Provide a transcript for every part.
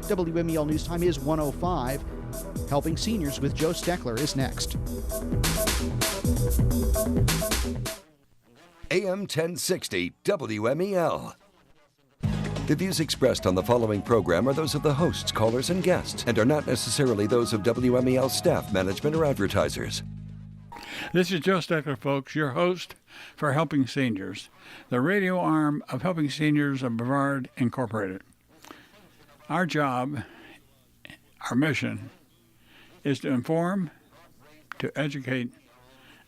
WMEL News Time is 1:05. Helping Seniors with Joe Steckler is next. AM 1060 WMEL. The views expressed on the following program are those of the hosts, callers, and guests, and are not necessarily those of WMEL staff, management, or advertisers. This is Joe Steckler, folks, your host for Helping Seniors, the radio arm of Helping Seniors of Brevard Incorporated. Our job, our mission, is to inform, to educate,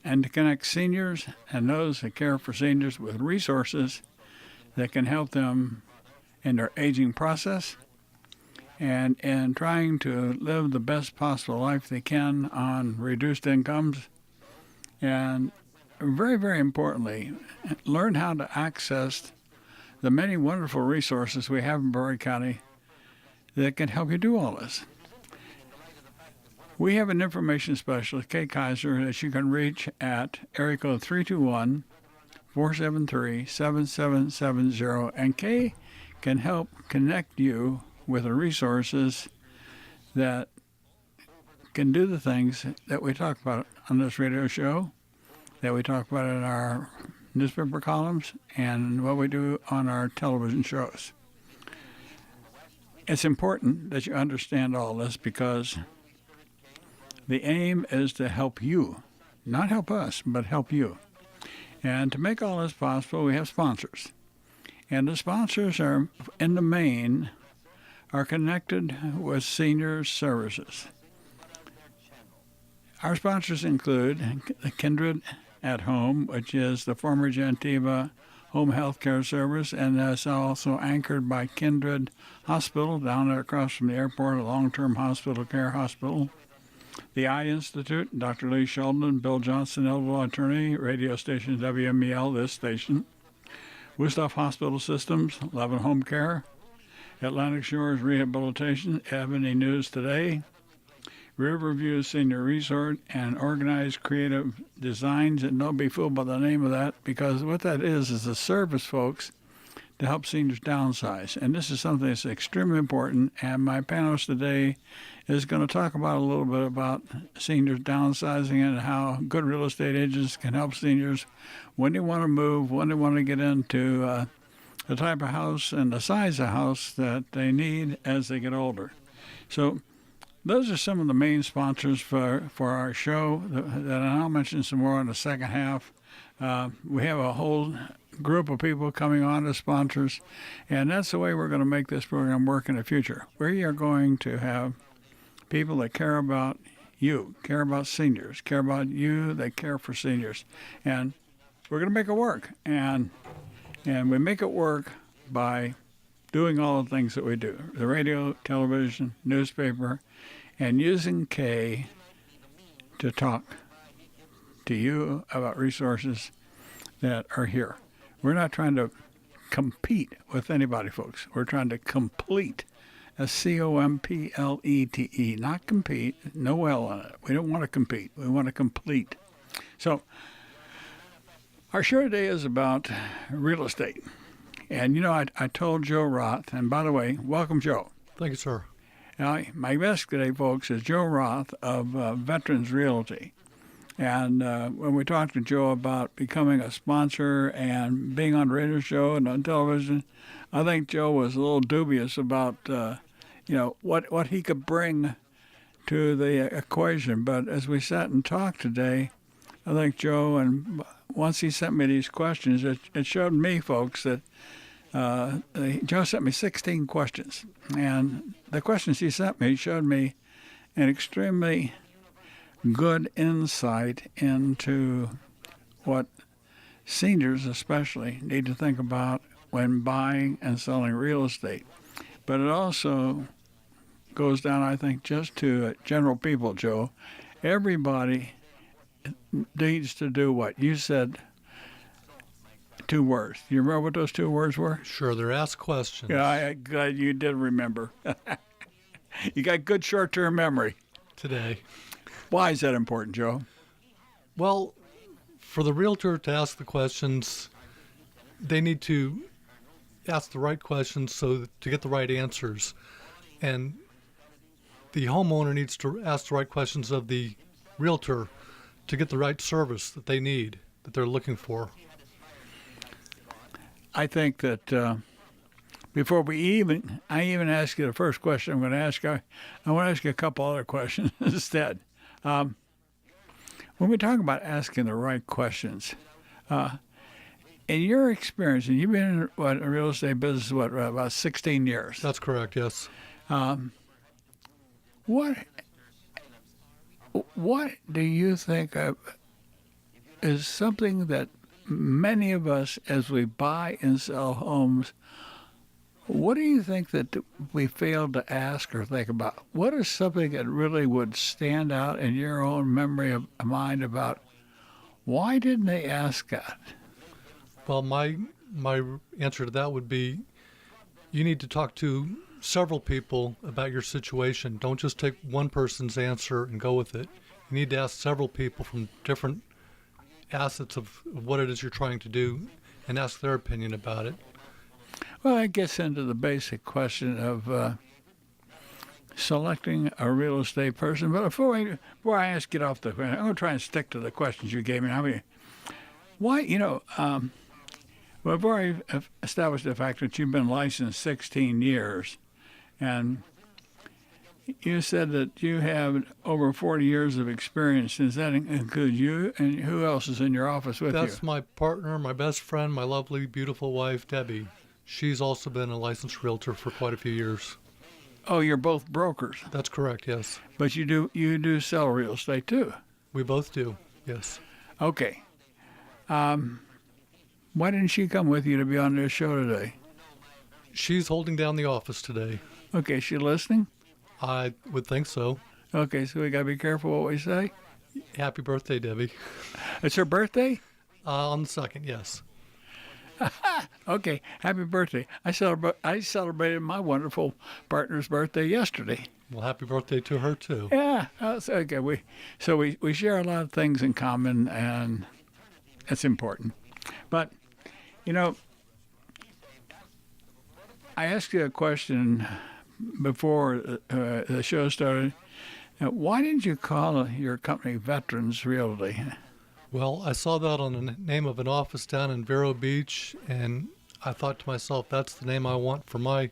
and to connect seniors and those that care for seniors with resources that can help them in their aging process and in trying to live the best possible life they can on reduced incomes. And very, very importantly, learn how to access the many wonderful resources we have in Brevard County that can help you do all this. We have an information specialist, Kay Kaiser, that you can reach at area code 321-473-7770, and Kay can help connect you with the resources that can do the things that we talk about on this radio show, that we talk about in our newspaper columns, and what we do on our television shows. It's important that you understand all this because the aim is to help you, not help us, but help you. And to make all this possible, we have sponsors. And the sponsors are, in the main, are connected with senior services. Our sponsors include Kindred at Home, which is the former Gentiva Home Health Care Service, and that's also anchored by Kindred Hospital down there across from the airport, a long-term hospital care hospital. The Eye Institute, Dr. Lee Sheldon, Bill Johnson, elderly attorney, radio station WMEL, this station. Wusthof Hospital Systems, Levin Home Care, Atlantic Shores Rehabilitation, Ebony News Today, Riverview Senior Resort, and Organized Creative Designs. And don't be fooled by the name of that, because what that is a service, folks, to help seniors downsize. And this is something that's extremely important. And my panelist today is going to talk about a little bit about seniors downsizing and how good real estate agents can help seniors when they want to move, when they want to get into the type of house and the size of house that they need as they get older. So those are some of the main sponsors for our show that I'll mention some more in the second half. We have a whole group of people coming on as sponsors, and that's the way we're going to make this program work in the future. We are going to have people that care about you, care about seniors, care about you, that care for seniors, and we're going to make it work. And we make it work by doing all the things that we do, the radio, television, newspaper, and using Kay to talk to you about resources that are here. We're not trying to compete with anybody, folks. We're trying to complete, a C-O-M-P-L-E-T-E, not compete, no L on it. We don't want to compete. We want to complete. So our show today is about real estate. And, you know, I told Joe Roth, and by the way, welcome, Joe. Thank you, sir. Now, my guest today, folks, is Joe Roth of Veterans Realty. And when we talked to Joe about becoming a sponsor and being on the radio show and on television, I think Joe was a little dubious about, what he could bring to the equation. But as we sat and talked today, I think Joe, and once he sent me these questions, it showed me, folks, that Joe sent me 16 questions. And the questions he sent me showed me an extremely good insight into what seniors especially need to think about when buying and selling real estate. But it also goes down, I think, just to general people, Joe. Everybody needs to do what? You said 2 words. Do you remember what those 2 words were? Sure, they're asked questions. Yeah, I'm glad you did remember. You got good short-term memory. Today. Why is that important, Joe? Well, for the realtor to ask the questions, they need to ask the right questions so to get the right answers. and the homeowner needs to ask the right questions of the realtor to get the right service that they need, that they're looking for. I think that before I even ask you the first question I'm going to ask, I want to ask you a couple other questions instead. When we talk about asking the right questions, in your experience, and you've been in a real estate business, about 16 years? That's correct, yes. What do you think is something that many of us, as we buy and sell homes, what do you think that we failed to ask or think about? What is something that really would stand out in your own memory of mind about why didn't they ask that? Well, my answer to that would be you need to talk to several people about your situation. Don't just take one person's answer and go with it. You need to ask several people from different assets of what it is you're trying to do and ask their opinion about it. Well, that gets into the basic question of selecting a real estate person. But before I ask you off the question, I'm going to try and stick to the questions you gave me. Before I established the fact that you've been licensed 16 years, and you said that you have over 40 years of experience. Does that include you? And who else is in your office with you? That's my partner, my best friend, my lovely, beautiful wife, Debbie. She's also been a licensed realtor for quite a few years. Oh, you're both brokers. That's correct, yes. But you do sell real estate too. We both do, yes. Okay. Why didn't she come with you to be on this show today? She's holding down the office today. Okay, she listening? I would think so. Okay, so we got to be careful what we say. Happy birthday, Debbie. It's her birthday? On the 2nd, yes. Okay, happy birthday. I celebrated my wonderful partner's birthday yesterday. Well, happy birthday to her, too. Yeah, that's okay. We share a lot of things in common, and it's important. But, I asked you a question before the show started. Why didn't you call your company Veterans Realty? Well, I saw that on the name of an office down in Vero Beach, and I thought to myself, that's the name I want for my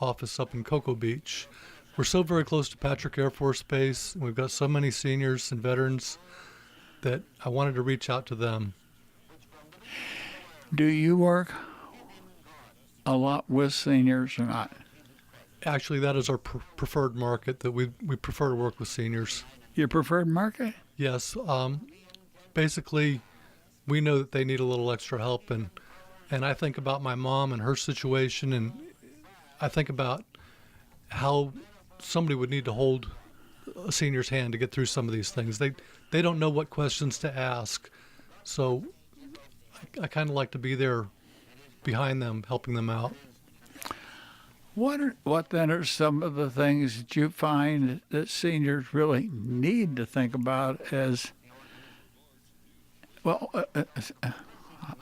office up in Cocoa Beach. We're so very close to Patrick Air Force Base, and we've got so many seniors and veterans that I wanted to reach out to them. Do you work a lot with seniors or not? Actually, that is our preferred market, that we prefer to work with seniors. Your preferred market? Yes. Basically, we know that they need a little extra help, and I think about my mom and her situation, and I think about how somebody would need to hold a senior's hand to get through some of these things. They don't know what questions to ask, so I kind of like to be there behind them, helping them out. What then are some of the things that you find that seniors really need to think about as, well,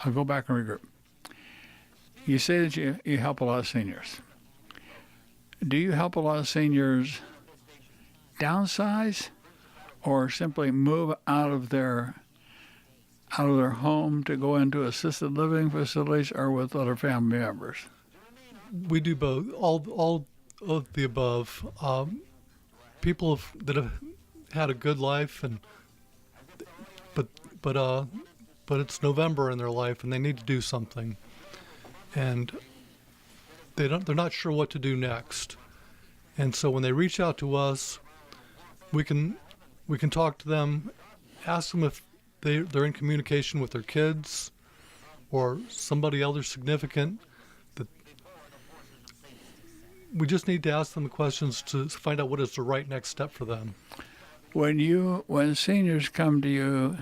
I'll go back and regroup. You say that you help a lot of seniors. Do you help a lot of seniors downsize or simply move out of their home to go into assisted living facilities or with other family members? We do both, all of the above. People that have had a good life, but it's November in their life and they need to do something, and they're not sure what to do next. And so when they reach out to us, we can talk to them, ask them if they're in communication with their kids or somebody else significant. We just need to ask them the questions to find out what is the right next step for them. When seniors come to you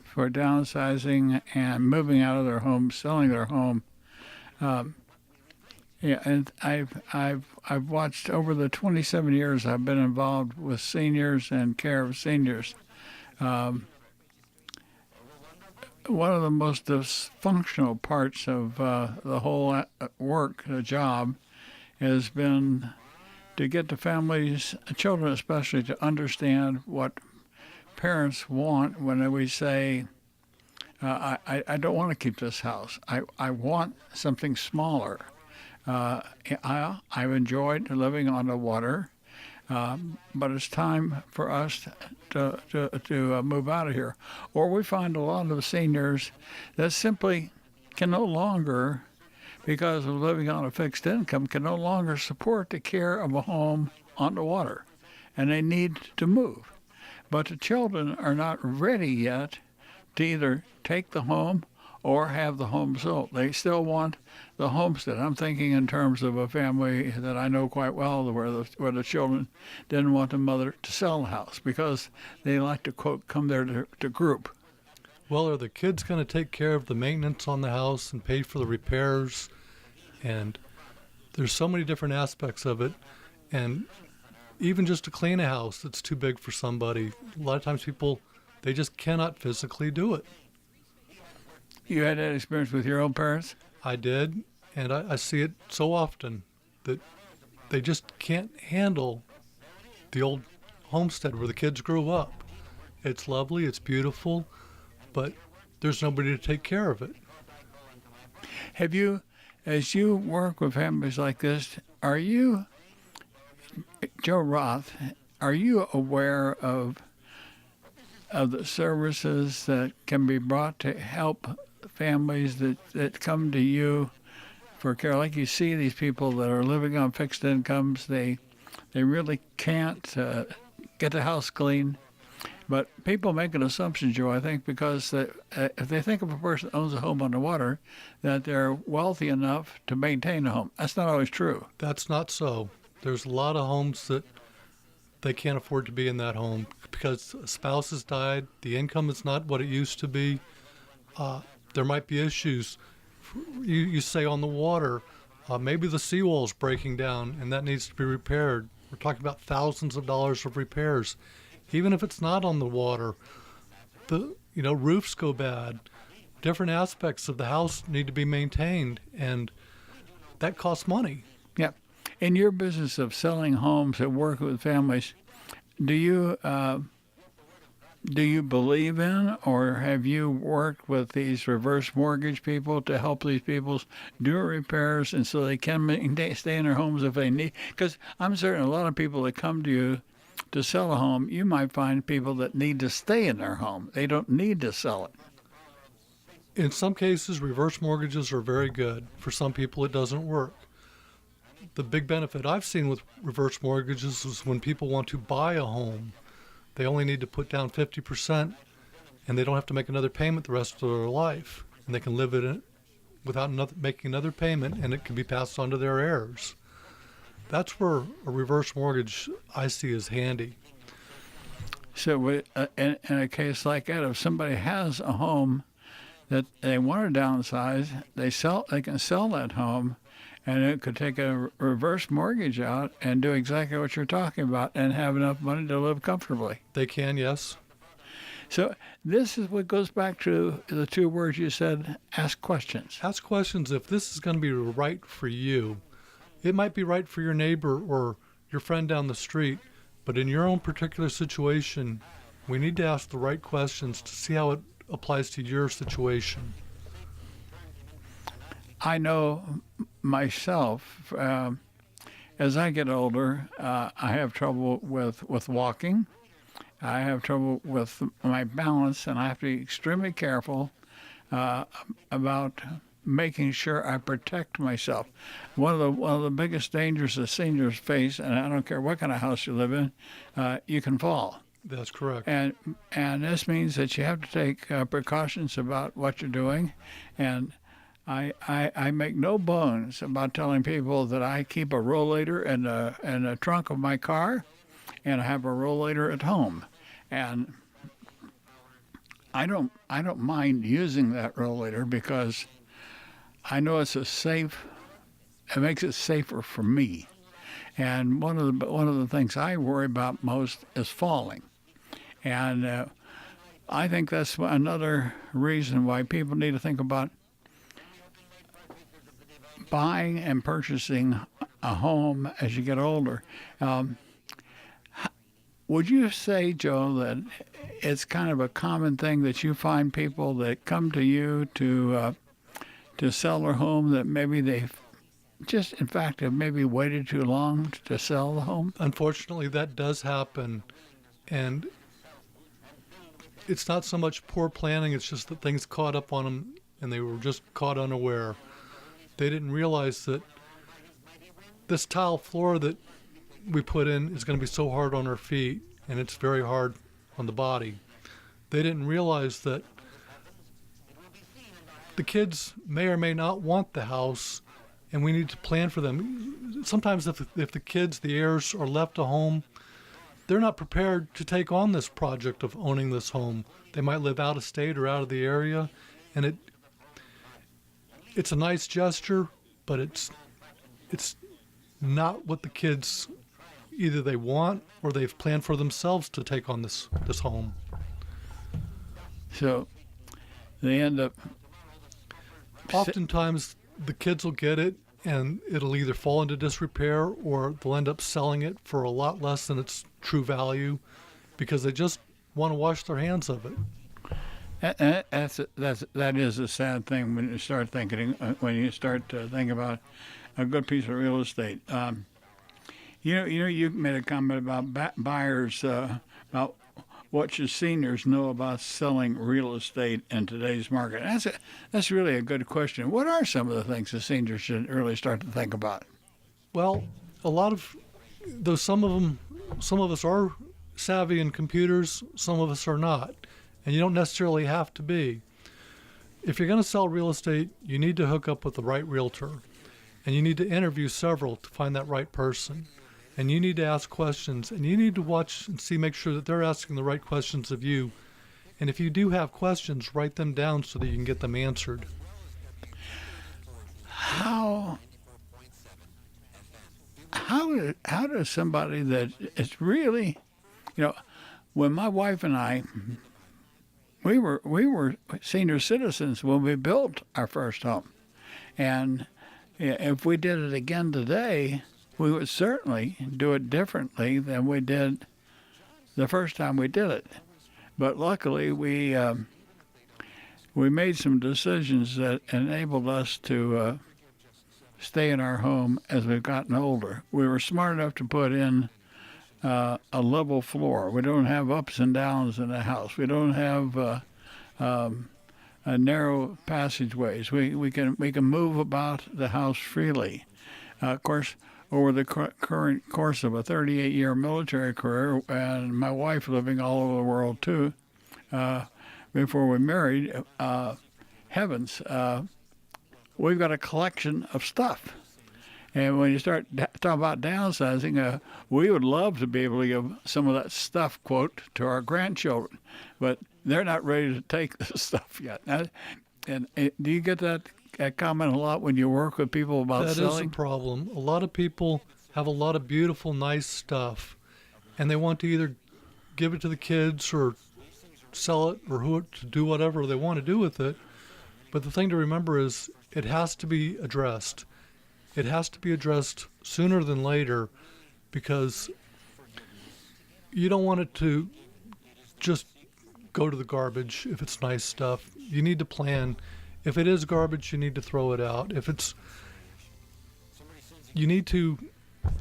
for downsizing and moving out of their home, selling their home, and I've watched over the 27 years I've been involved with seniors and care of seniors. One of the most dysfunctional parts of the whole job has been to get the families, children especially, to understand what parents want when we say, I don't want to keep this house. I want something smaller. I've enjoyed living on the water, but it's time for us to move out of here. Or we find a lot of seniors that simply can no longer, because of living on a fixed income, can no longer support the care of a home on the water, and they need to move. But the children are not ready yet to either take the home or have the home sold. They still want the homestead. I'm thinking in terms of a family that I know quite well where the children didn't want the mother to sell the house because they like to, quote, come there to group. Well, are the kids going to take care of the maintenance on the house and pay for the repairs? And there's so many different aspects of it. And even just to clean a house, it's too big for somebody. A lot of times people, they just cannot physically do it. You had that experience with your own parents? I did, and I see it so often that they just can't handle the old homestead where the kids grew up. It's lovely, it's beautiful, but there's nobody to take care of it. Have you, as you work with families like this, are you, Joe Roth, are you aware of the services that can be brought to help families that come to you for care? Like you see these people that are living on fixed incomes, they really can't get the house clean. But people make an assumption, Joe, I think, because if they think of a person that owns a home on the water, that they're wealthy enough to maintain a home. That's not always true. That's not so. There's a lot of homes that they can't afford to be in that home because a spouse has died, the income is not what it used to be. There might be issues. You say on the water, maybe the seawall is breaking down and that needs to be repaired. We're talking about thousands of dollars of repairs. Even if it's not on the water, roofs go bad. Different aspects of the house need to be maintained, and that costs money. Yeah. In your business of selling homes and working with families, do you believe in, or have you worked with these reverse mortgage people to help these people do repairs and so they can stay in their homes if they need? Because I'm certain a lot of people that come to you to sell a home, you might find people that need to stay in their home. They don't need to sell it. In some cases, reverse mortgages are very good. For some people, it doesn't work. The big benefit I've seen with reverse mortgages is when people want to buy a home, they only need to put down 50% and they don't have to make another payment the rest of their life. And they can live in it without making another payment, and it can be passed on to their heirs. That's where a reverse mortgage I see is handy. So in a case like that, if somebody has a home that they want to downsize, they can sell that home, and it could take a reverse mortgage out and do exactly what you're talking about and have enough money to live comfortably. They can, yes. So this is what goes back to the two words you said, ask questions. Ask questions if this is going to be right for you. It might be right for your neighbor or your friend down the street, but in your own particular situation, we need to ask the right questions to see how it applies to your situation. I know myself, as I get older, I have trouble with walking. I have trouble with my balance, and I have to be extremely careful about making sure I protect myself. One of the biggest dangers that seniors face, and I don't care what kind of house you live in, you can fall. That's correct. And this means that you have to take precautions about what you're doing. And I make no bones about telling people that I keep a rollator in the trunk of my car, and I have a rollator at home. And I don't mind using that rollator because I know it makes it safer for me. And one of the things I worry about most is falling. And I think that's another reason why people need to think about buying and purchasing a home as you get older. Would you say, Joe, that it's kind of a common thing that you find people that come to you to sell their home that maybe they've just, in fact, have maybe waited too long to sell the home? Unfortunately, that does happen, and it's not so much poor planning, it's just that things caught up on them and they were just caught unaware. They didn't realize that this tile floor that we put in is going to be so hard on our feet, and it's very hard on the body. They didn't realize that the kids may or may not want the house, and we need to plan for them. Sometimes if the kids, the heirs, are left a home, they're not prepared to take on this project of owning this home. They might live out of state or out of the area, and it's a nice gesture, but it's not what the kids either they want or they've planned for themselves to take on this home. So they end up... Oftentimes the kids will get it and it'll either fall into disrepair or they'll end up selling it for a lot less than its true value because they just want to wash their hands of it. That is a sad thing when you start thinking about a good piece of real estate. You made a comment about buyers, about what should seniors know about selling real estate in today's market. That's really a good question. What are some of the things the seniors should really start to think about? Well, a lot of those, some of us are savvy in computers, some of us are not, and you don't necessarily have to be. If you're going to sell real estate, you need to hook up with the right realtor, and you need to interview several to find that right person. And you need to ask questions, and you need to watch and make sure that they're asking the right questions of you. And if you do have questions, write them down so that you can get them answered. How does somebody that is really, when my wife and I, we were senior citizens when we built our first home, and if we did it again today, we would certainly do it differently than we did the first time we did it. But luckily, we made some decisions that enabled us to stay in our home as we've gotten older. We were smart enough to put in a level floor. We don't have ups and downs in the house. We don't have narrow passageways. We can move about the house freely. Of course, over the current course of a 38-year military career, and my wife living all over the world too, before we married, we've got a collection of stuff. And when you start talking about downsizing, we would love to be able to give some of that stuff, quote, to our grandchildren, but they're not ready to take the stuff yet. And do you get that comment a lot when you work with people about selling? That is a problem. A lot of people have a lot of beautiful, nice stuff, and they want to either give it to the kids or sell it or to do whatever they want to do with it. But the thing to remember is it has to be addressed. It has to be addressed sooner than later because you don't want it to just go to the garbage if it's nice stuff. You need to plan. If it is garbage, you need to throw it out. You need to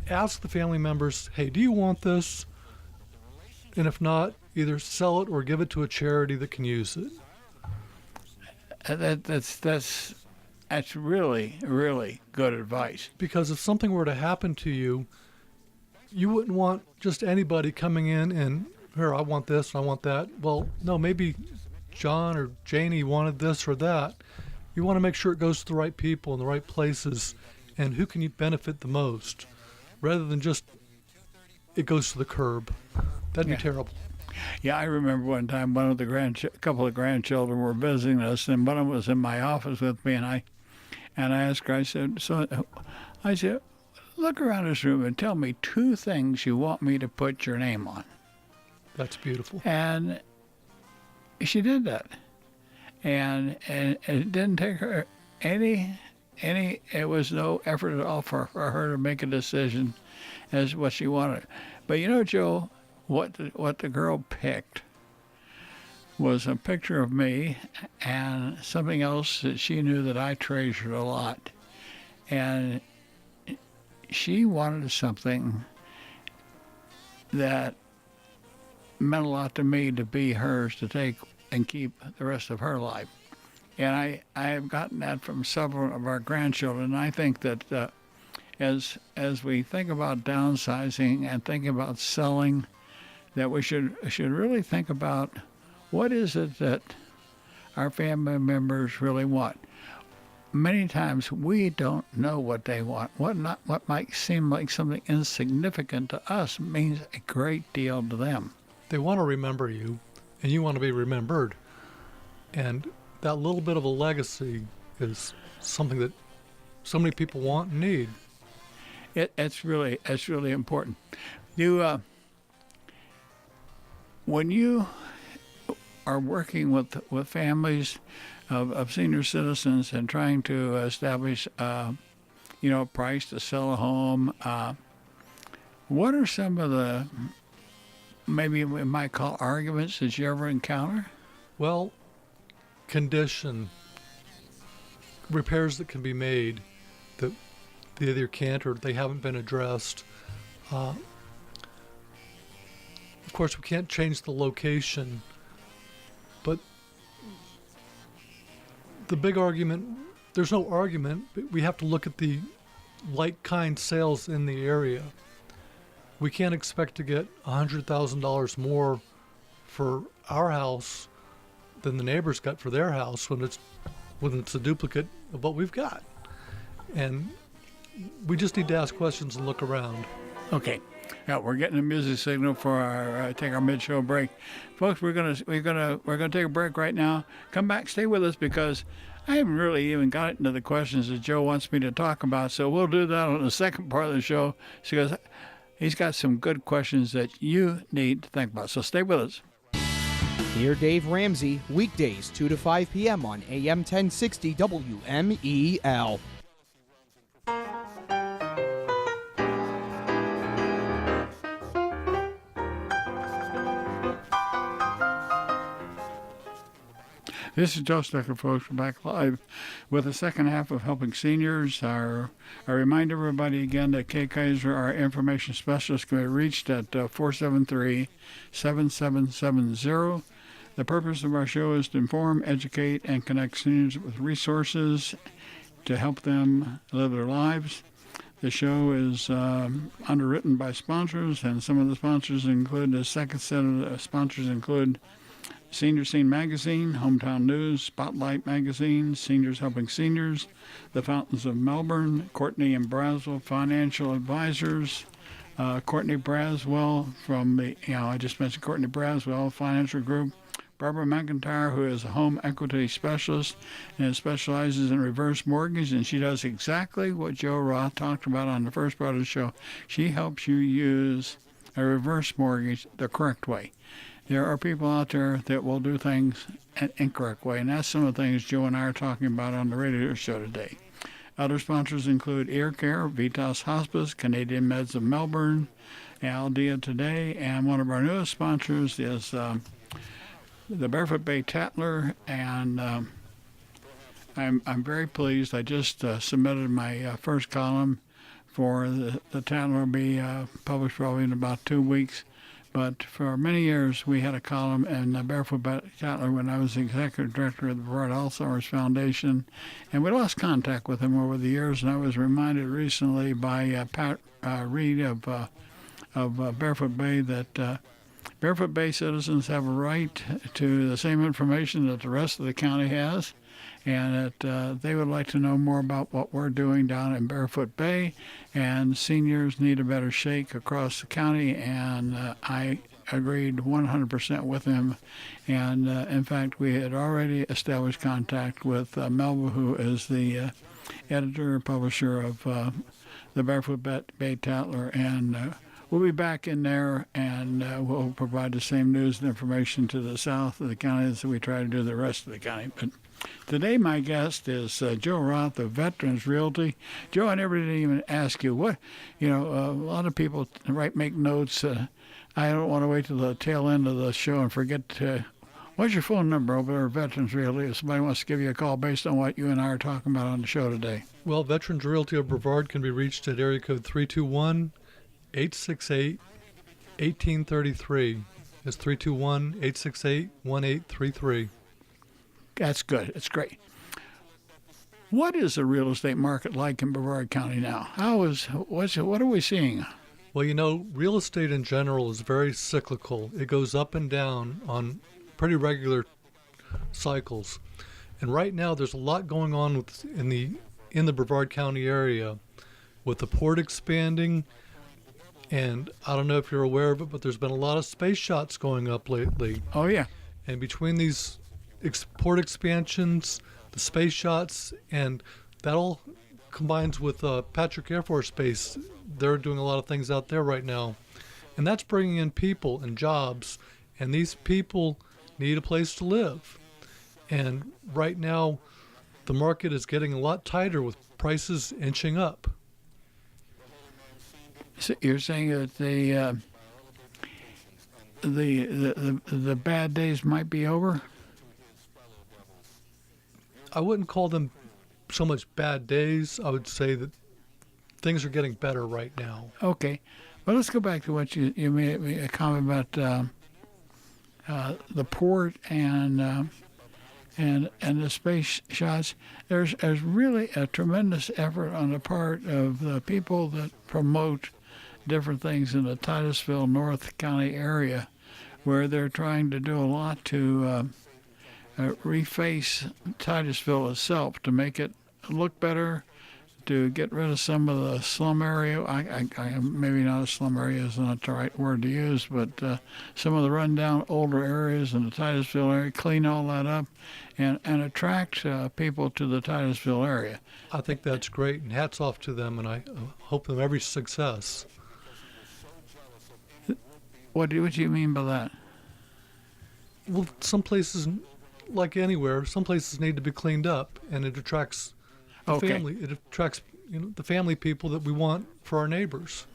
ask the family members, hey, do you want this? And if not, either sell it or give it to a charity that can use it. That's really, really good advice. Because if something were to happen to you, you wouldn't want just anybody coming in and, here, I want this and I want that. Well, no, maybe John or Janie wanted this or that. You want to make sure it goes to the right people in the right places and who can you benefit the most rather than just it goes to the curb. That'd be terrible. Yeah, I remember one time a couple of grandchildren were visiting us, and one of them was in my office with me, and I asked her, I said, look around this room and tell me 2 things you want me to put your name on. That's beautiful. And she did that. And it didn't take her any it was no effort at all for her to make a decision as what she wanted. But you know, Joe, what the girl picked was a picture of me and something else that she knew that I treasured a lot. And she wanted something that meant a lot to me to be hers to take and keep the rest of her life. And I have gotten that from several of our grandchildren. And I think that as we think about downsizing and think about selling, that we should really think about what is it that our family members really want. Many times we don't know what they want. What might seem like something insignificant to us means a great deal to them. They want to remember you, and you want to be remembered. And that little bit of a legacy is something that so many people want and need. It's really important. You when you are working with families of senior citizens and trying to establish a price to sell a home, what are some of the, maybe we might call, arguments that you ever encounter? Well, condition, repairs that can be made that they either can't or they haven't been addressed. Of course, we can't change the location, but the big argument, there's no argument, but we have to look at the like-kind sales in the area. We can't expect to get $100,000 more for our house than the neighbors got for their house when it's a duplicate of what we've got. And we just need to ask questions and look around. Okay. Yeah, we're getting a music signal for our take our mid-show break, folks. We're gonna take a break right now. Come back, stay with us, because I haven't really even gotten into the questions that Joe wants me to talk about. So we'll do that on the second part of the show, because he's got some good questions that you need to think about. So stay with us. Hear Dave Ramsey weekdays 2 to 5 p.m. on AM 1060 WMEL. This is Joe Steckler, folks. We're back live with the second half of Helping Seniors. I remind everybody again that Kay Kaiser, our information specialist, can be reached at 473-7770. The purpose of our show is to inform, educate, and connect seniors with resources to help them live their lives. The show is underwritten by sponsors, and some of the sponsors include, the second set of sponsors include Senior Scene Magazine, Hometown News, Spotlight Magazine, Seniors Helping Seniors, The Fountains of Melbourne, Courtney and Braswell Financial Advisors, Courtney Braswell from the, I just mentioned Courtney Braswell Financial Group, Barbara McIntyre, who is a home equity specialist and specializes in reverse mortgage, and she does exactly what Joe Roth talked about on the first part of the show. She helps you use a reverse mortgage the correct way. There are people out there that will do things an incorrect way, and that's some of the things Joe and I are talking about on the radio show today. Other sponsors include Ear Care, Vitas Hospice, Canadian Meds of Melbourne, Aldea Today, and one of our newest sponsors is the Barefoot Bay Tatler, and I'm very pleased. I just submitted my first column for the Tatler will be published probably in about 2 weeks. But for many years, we had a column in Barefoot Tatler when I was the executive director of the Brevard Alzheimer's Foundation, and we lost contact with him over the years. And I was reminded recently by Pat Reed of Barefoot Bay that Barefoot Bay citizens have a right to the same information that the rest of the county has, and that they would like to know more about what we're doing down in Barefoot Bay, and seniors need a better shake across the county, and I agreed 100% with him. And in fact, we had already established contact with Melba, who is the editor and publisher of the Barefoot Bay Tatler, and we'll be back in there, and we'll provide the same news and information to the south of the county as we try to do the rest of the county. But Today, my guest is Joe Roth of Veterans Realty. Joe, I never did even ask you what, a lot of people make notes. I don't want to wait till the tail end of the show and forget what's your phone number over there at Veterans Realty if somebody wants to give you a call based on what you and I are talking about on the show today? Well, Veterans Realty of Brevard can be reached at area code 321-868-1833. It's 321-868-1833. That's good. It's great. What is the real estate market like in Brevard County now? What are we seeing? Well, real estate in general is very cyclical. It goes up and down on pretty regular cycles. And right now there's a lot going on in the Brevard County area with the port expanding. And I don't know if you're aware of it, but there's been a lot of space shots going up lately. Oh, yeah. And between these port expansions, the space shots, and that all combines with Patrick Air Force Base. They're doing a lot of things out there right now. And that's bringing in people and jobs. And these people need a place to live. And right now, the market is getting a lot tighter with prices inching up. So you're saying that the bad days might be over? I wouldn't call them so much bad days. I would say that things are getting better right now. Okay. Well, let's go back to what you made a comment about the port and the space shots. There's really a tremendous effort on the part of the people that promote different things in the Titusville, North County area, where they're trying to do a lot to reface Titusville itself to make it look better, to get rid of some of the slum area. I maybe not a slum area is not the right word to use, but some of the rundown older areas in the Titusville area, clean all that up and attract people to the Titusville area. I think that's great, and hats off to them, and I hope them every success. What do you mean by that? Well, some places, like anywhere, some places need to be cleaned up, and it attracts the family. It attracts the family people that we want for our neighbors.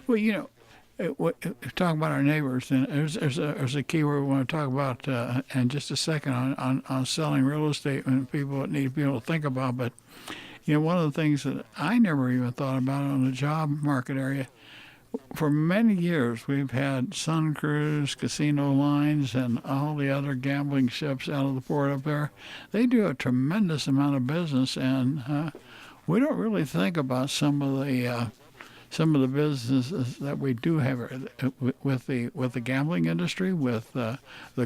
Well, talking about our neighbors, and there's a key word we want to talk about in just a second on selling real estate and people that need to be able to think about. But one of the things that I never even thought about on the job market area. For many years, we've had Sun Cruise, Casino Lines, and all the other gambling ships out of the port up there. They do a tremendous amount of business, and we don't really think about some of the businesses that we do have with the gambling industry, with the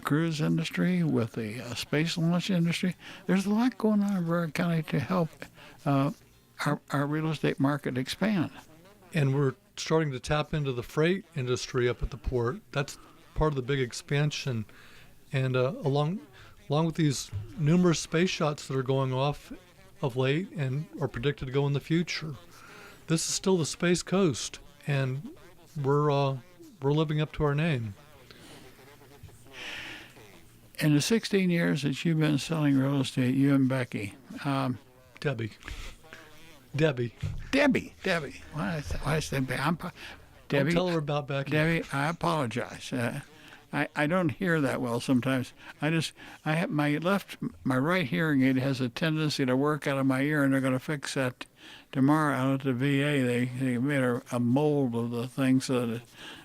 cruise industry, with the space launch industry. There's a lot going on in Brevard County to help our real estate market expand. And we're starting to tap into the freight industry up at the port. That's part of the big expansion. And along with these numerous space shots that are going off of late and are predicted to go in the future, this is still the Space Coast, and we're living up to our name. In the 16 years that you've been selling real estate, you and Becky, Debbie. Why I said Debbie? Don't tell her about Becky. Debbie, I apologize. I don't hear that well sometimes. I have my right hearing aid has a tendency to work out of my ear, and they're going to fix that tomorrow out at the VA. They made a mold of the thing so that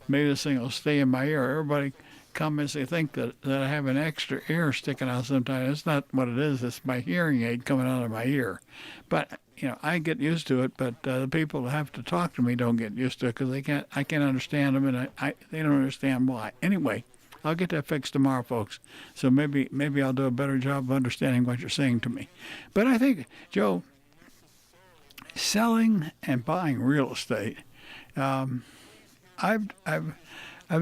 maybe this thing will stay in my ear. Everybody comments, they think that I have an extra ear sticking out sometimes. It's not what it is. It's my hearing aid coming out of my ear. But I get used to it, but the people that have to talk to me don't get used to it because I can't understand them, and they don't understand why. Anyway, I'll get that fixed tomorrow, folks. So maybe I'll do a better job of understanding what you're saying to me. But I think, Joe, selling and buying real estate, I've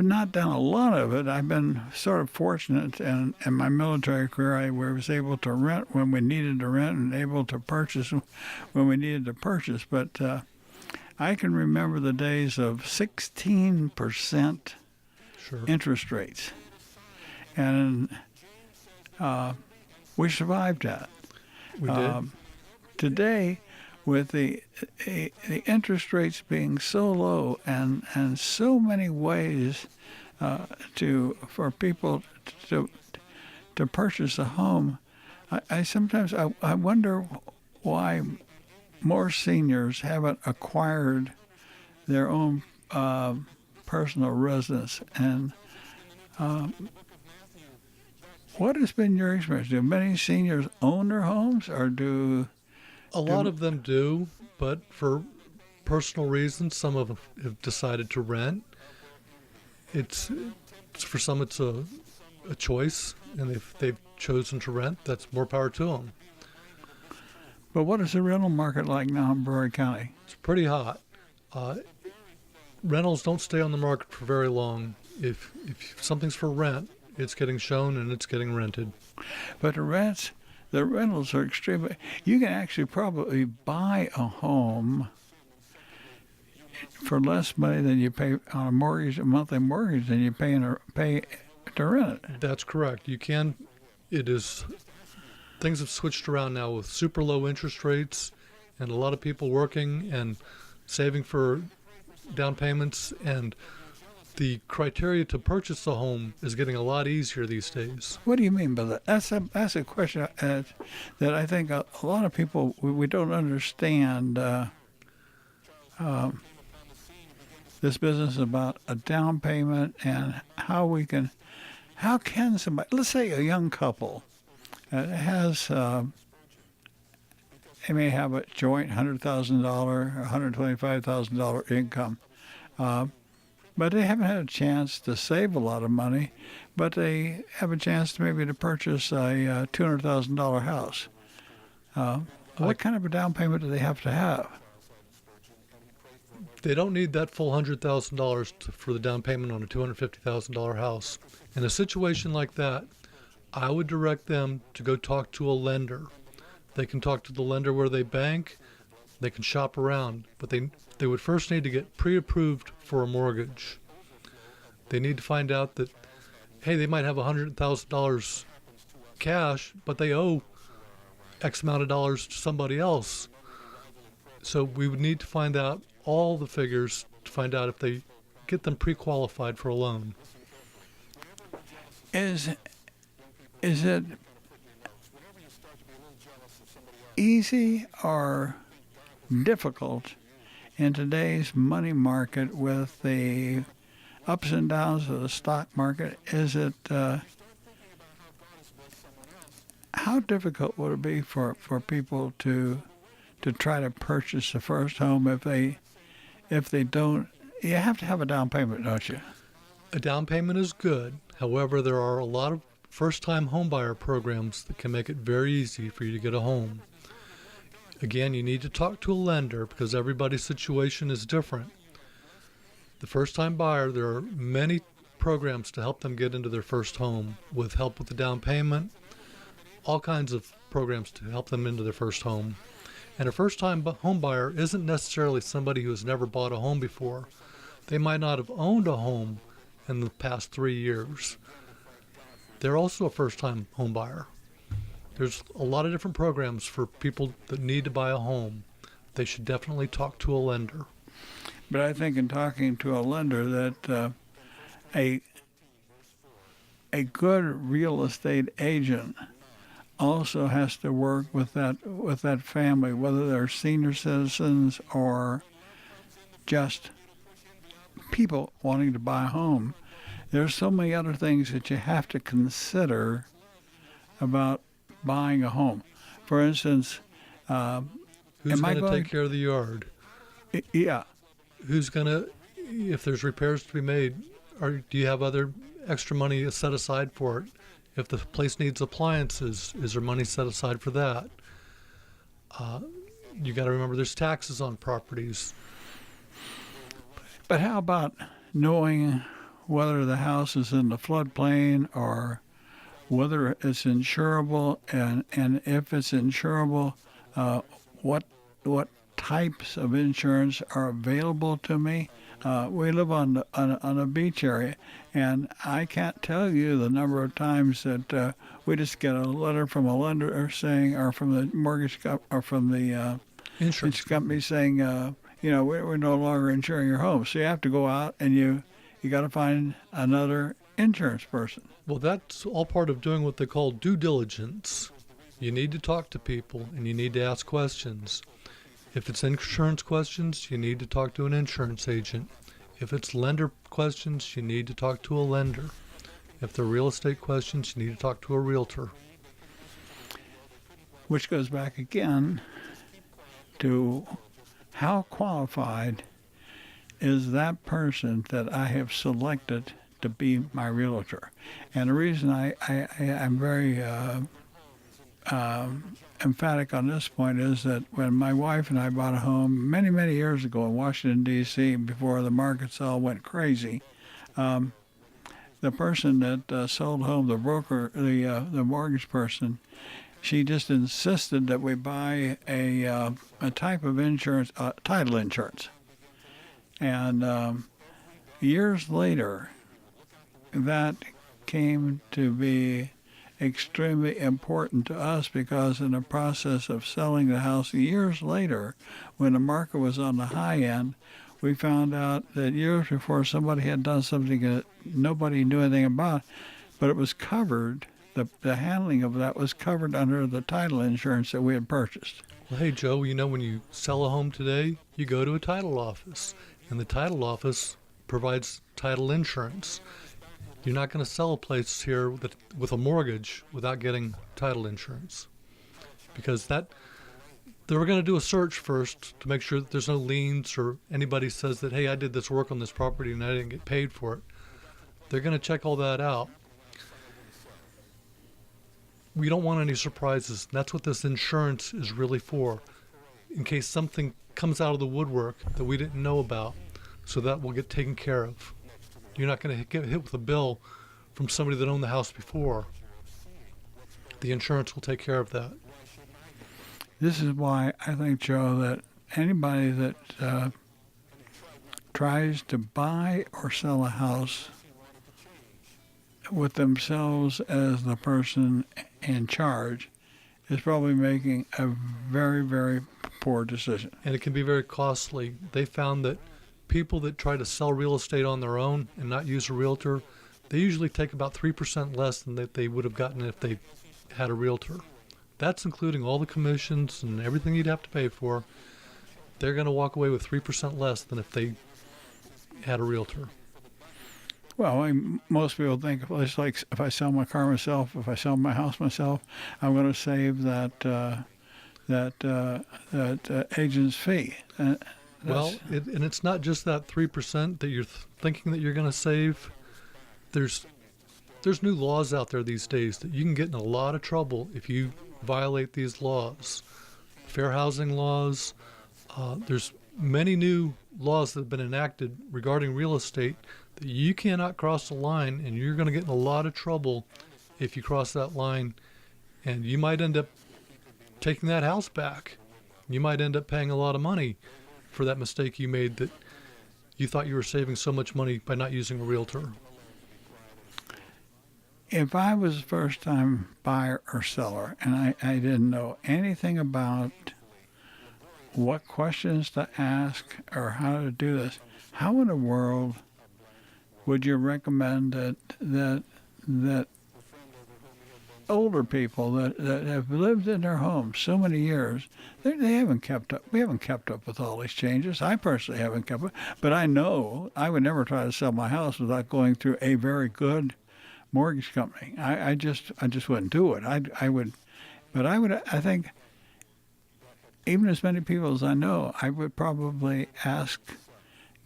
not done a lot of it. I've been sort of fortunate in my military career. I was able to rent when we needed to rent and able to purchase when we needed to purchase. But I can remember the days of 16% interest rates. And We survived that. We did. Today, with the interest rates being so low and so many ways for people to purchase a home, I sometimes wonder why more seniors haven't acquired their own personal residence. And what has been your experience? Do many seniors own their homes, or do A lot of them do, but for personal reasons, some of them have decided to rent. It's for some, it's a choice, and if they've chosen to rent, that's more power to them. But what is the rental market like now in Brevard County? It's pretty hot. Rentals don't stay on the market for very long. If something's for rent, it's getting shown and it's getting rented. But the rentals are extremely. You can actually probably buy a home for less money than you pay on a mortgage, a monthly mortgage, than you pay to rent it. That's correct. You can. It is. Things have switched around now with super low interest rates, and a lot of people working and saving for down payments, and the criteria to purchase a home is getting a lot easier these days. What do you mean by that? That's a question that I think a lot of people we don't understand. This business about a down payment and how can somebody, let's say a young couple has, they may have a joint $100,000 or $125,000 income, but they haven't had a chance to save a lot of money, but they have a chance to purchase a $200,000 house. What kind of a down payment do they have to have? They don't need that full $100,000 for the down payment on a $250,000 house. In a situation like that, I would direct them to go talk to a lender. They can talk to the lender where they bank. They can shop around, but they would first need to get pre-approved for a mortgage. They need to find out that, hey, they might have $100,000 cash, but they owe X amount of dollars to somebody else. So we would need to find out all the figures to find out if they get them pre-qualified for a loan. Is it easy or difficult in today's money market with the ups and downs of the stock market? Is it how difficult would it be for people to try to purchase the first home if they don't? You have to have a down payment, don't you? A down payment is good. However, there are a lot of first-time homebuyer programs that can make it very easy for you to get a home. Again, you need to talk to a lender because everybody's situation is different. The first-time buyer, there are many programs to help them get into their first home with help with the down payment, all kinds of programs to help them into their first home. And a first-time home buyer isn't necessarily somebody who has never bought a home before. They might not have owned a home in the past 3 years. They're also a first-time home buyer. There's a lot of different programs for people that need to buy a home. They should definitely talk to a lender. But I think in talking to a lender that a good real estate agent also has to work with that family, whether they're senior citizens or just people wanting to buy a home. There's so many other things that you have to consider about buying a home. For instance, who's going to take care of the yard? Yeah. Who's going to, if there's repairs to be made, or do you have other extra money set aside for it? If the place needs appliances, is there money set aside for that? You got to remember there's taxes on properties. But how about knowing whether the house is in the floodplain or whether it's insurable, and if it's insurable, what types of insurance are available to me? We live on a beach area, and I can't tell you the number of times that we just get a letter from a lender saying, or from the or from the insurance company saying, we're no longer insuring your home. So you have to go out and you got to find another insurance person. Well, that's all part of doing what they call due diligence. You need to talk to people and you need to ask questions. If it's insurance questions, you need to talk to an insurance agent. If it's lender questions, you need to talk to a lender. If they're real estate questions, you need to talk to a realtor. Which goes back again to how qualified is that person that I have selected to be my realtor. And the reason I'm very emphatic on this point is that when my wife and I bought a home many, many years ago in Washington, D.C., before the markets all went crazy, the person that sold the home, the broker, the mortgage person, she just insisted that we buy a type of insurance, title insurance. And years later, that came to be extremely important to us because in the process of selling the house years later, when the market was on the high end, we found out that years before somebody had done something that nobody knew anything about, but it was covered, the handling of that was covered under the title insurance that we had purchased. Well, hey, Joe, when you sell a home today, you go to a title office, and the title office provides title insurance. You're not going to sell a place here with a mortgage without getting title insurance, because they're going to do a search first to make sure that there's no liens or anybody says that, hey, I did this work on this property and I didn't get paid for it. They're going to check all that out. We don't want any surprises. And that's what this insurance is really for, in case something comes out of the woodwork that we didn't know about, so that will get taken care of. You're not going to get hit with a bill from somebody that owned the house before. The insurance will take care of that. This is why I think, Joe, that anybody that tries to buy or sell a house with themselves as the person in charge is probably making a very, very poor decision. And it can be very costly. They found that people that try to sell real estate on their own and not use a realtor, they usually take about 3% less than they would have gotten if they had a realtor. That's including all the commissions and everything you'd have to pay for. They're going to walk away with 3% less than if they had a realtor. Well, most people think it's like if I sell my car myself, if I sell my house myself, I'm going to save that agent's fee. And it's not just that 3% that you're thinking that you're going to save. There's new laws out there these days that you can get in a lot of trouble if you violate these laws. Fair housing laws. There's many new laws that have been enacted regarding real estate that you cannot cross the line, and you're going to get in a lot of trouble if you cross that line, and you might end up taking that house back. You might end up paying a lot of money for that mistake you made, that you thought you were saving so much money by not using a realtor. If I was a first-time buyer or seller and I didn't know anything about what questions to ask or how to do this, how in the world would you recommend that older people that have lived in their homes so many years, they haven't kept up. We haven't kept up with all these changes. I personally haven't kept up, but I know I would never try to sell my house without going through a very good mortgage company. I just wouldn't do it. I think even as many people as I know, I would probably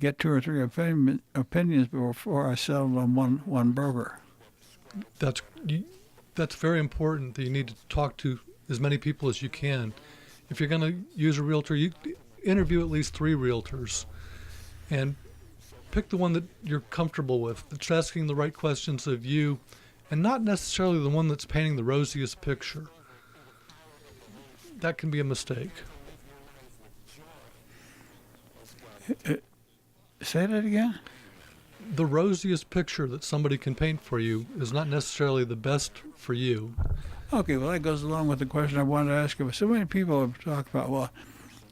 get 2 or 3 opinions before I settled on one broker. That's very important, that you need to talk to as many people as you can. If you're going to use a realtor, you interview at least 3 realtors and pick the one that you're comfortable with, that's asking the right questions of you, and not necessarily the one that's painting the rosiest picture. That can be a mistake. Say that again? The rosiest picture that somebody can paint for you is not necessarily the best for you. Okay, well, that goes along with the question I wanted to ask you. So many people have talked about, well,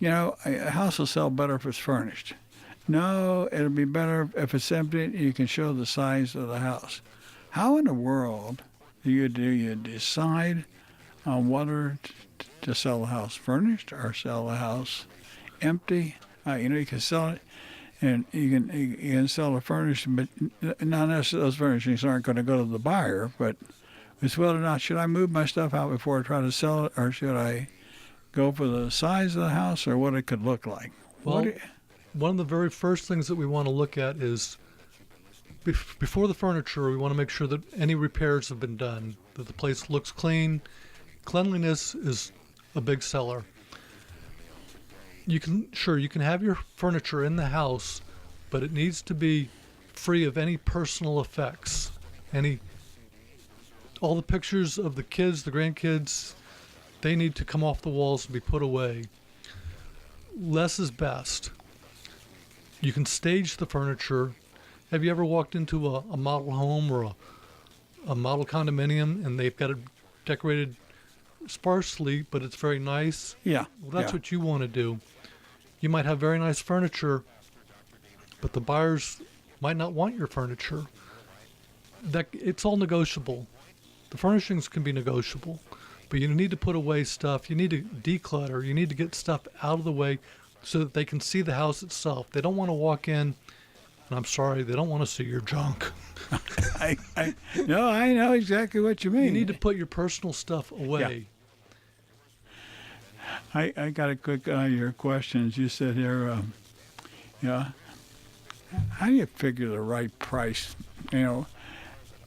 a house will sell better if it's furnished. No, it'll be better if it's empty and you can show the size of the house. How in the world do you decide on whether to sell the house furnished or sell the house empty? You can sell it, and you can sell it furnished, but not necessarily those furnishings aren't going to go to the buyer. But it's whether or not should I move my stuff out before I try to sell it, or should I go for the size of the house or what it could look like? Well, one of the very first things that we want to look at is before the furniture, we want to make sure that any repairs have been done, that the place looks clean. Cleanliness is a big seller. You can have your furniture in the house, but it needs to be free of any personal effects. All the pictures of the kids, the grandkids, they need to come off the walls and be put away. Less is best. You can stage the furniture. Have you ever walked into a model home or a model condominium and they've got it decorated sparsely, but it's very nice? Yeah. Well, that's what you want to do. You might have very nice furniture, but the buyers might not want your furniture. It's all negotiable. The furnishings can be negotiable, but you need to put away stuff. You need to declutter. You need to get stuff out of the way so that they can see the house itself. They don't want to walk in, and I'm sorry, they don't want to see your junk. No, I know exactly what you mean. You need to put your personal stuff away. Yeah. I got a quick your questions. You said here, how do you figure the right price?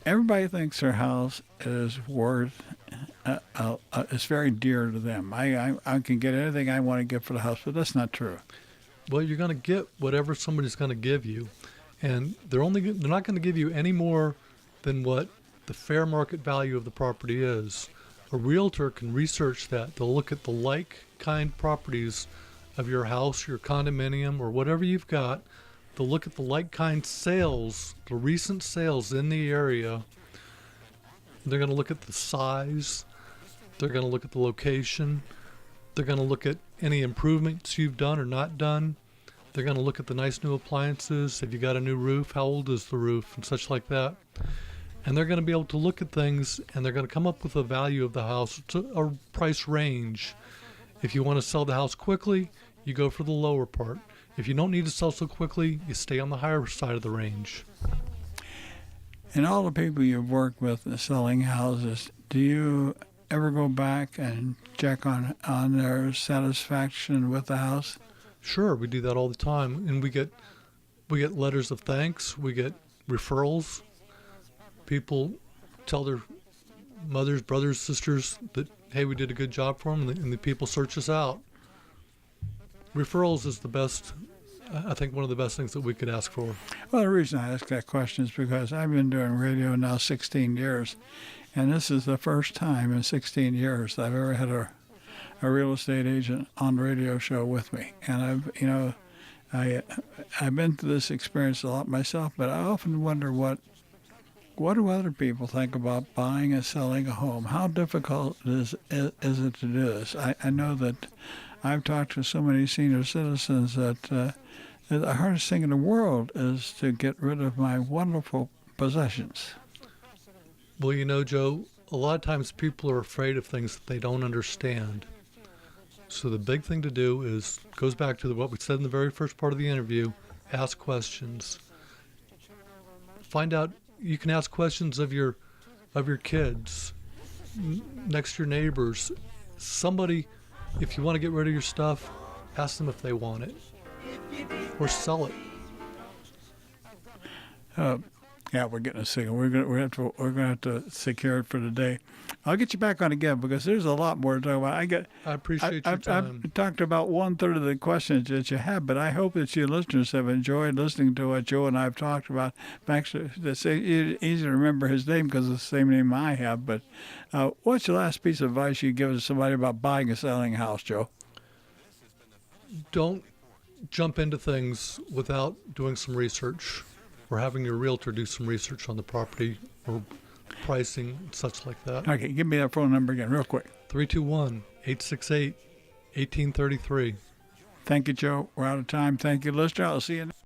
Everybody thinks their house is worth, it's very dear to them. I can get anything I want to get for the house, but that's not true. Well, you're going to get whatever somebody's going to give you, and they're not going to give you any more than what the fair market value of the property is. A realtor can research that. They'll look at the like-kind properties of your house, your condominium, or whatever you've got. They'll look at the like-kind sales, the recent sales in the area. They're going to look at the size. They're going to look at the location. They're going to look at any improvements you've done or not done. They're going to look at the nice new appliances. Have you got a new roof? How old is the roof? And such like that. And they're going to be able to look at things, and they're going to come up with a value of the house. It's a price range. If you want to sell the house quickly, you go for the lower part. If you don't need to sell so quickly, you stay on the higher side of the range. And all the people you've worked with in selling houses, do you ever go back and check on their satisfaction with the house? Sure, we do that all the time, and we get letters of thanks. We get referrals. People tell their mothers, brothers, sisters that, hey, we did a good job for them, and the people search us out. Referrals is the best, I think, one of the best things that we could ask for. Well, the reason I ask that question is because I've been doing radio now 16 years, and this is the first time in 16 years that I've ever had a real estate agent on the radio show with me. And I've been through this experience a lot myself, but I often wonder what do other people think about buying and selling a home? How difficult is it to do this? I know that I've talked to so many senior citizens that the hardest thing in the world is to get rid of my wonderful possessions. Well, Joe, a lot of times people are afraid of things that they don't understand. So the big thing to do goes back to what we said in the very first part of the interview, ask questions. Find out, you can ask questions of your kids, next to your neighbors. Somebody, if you want to get rid of your stuff, ask them if they want it, or sell it. Yeah, we're getting a signal. We're gonna have to secure it for today. I'll get you back on again because there's a lot more to talk about. I appreciate your time. I've talked about 1/3 of the questions that you have, but I hope that you listeners have enjoyed listening to what Joe and I have talked about. Actually, it's easy to remember his name because it's the same name I have. But what's your last piece of advice you give to somebody about buying and selling a house, Joe? Don't jump into things without doing some research or having your realtor do some research on the property or pricing, such like that. Okay, give me that phone number again real quick. 321-868-1833. Thank you, Joe. We're out of time. Thank you, listener. I'll see you next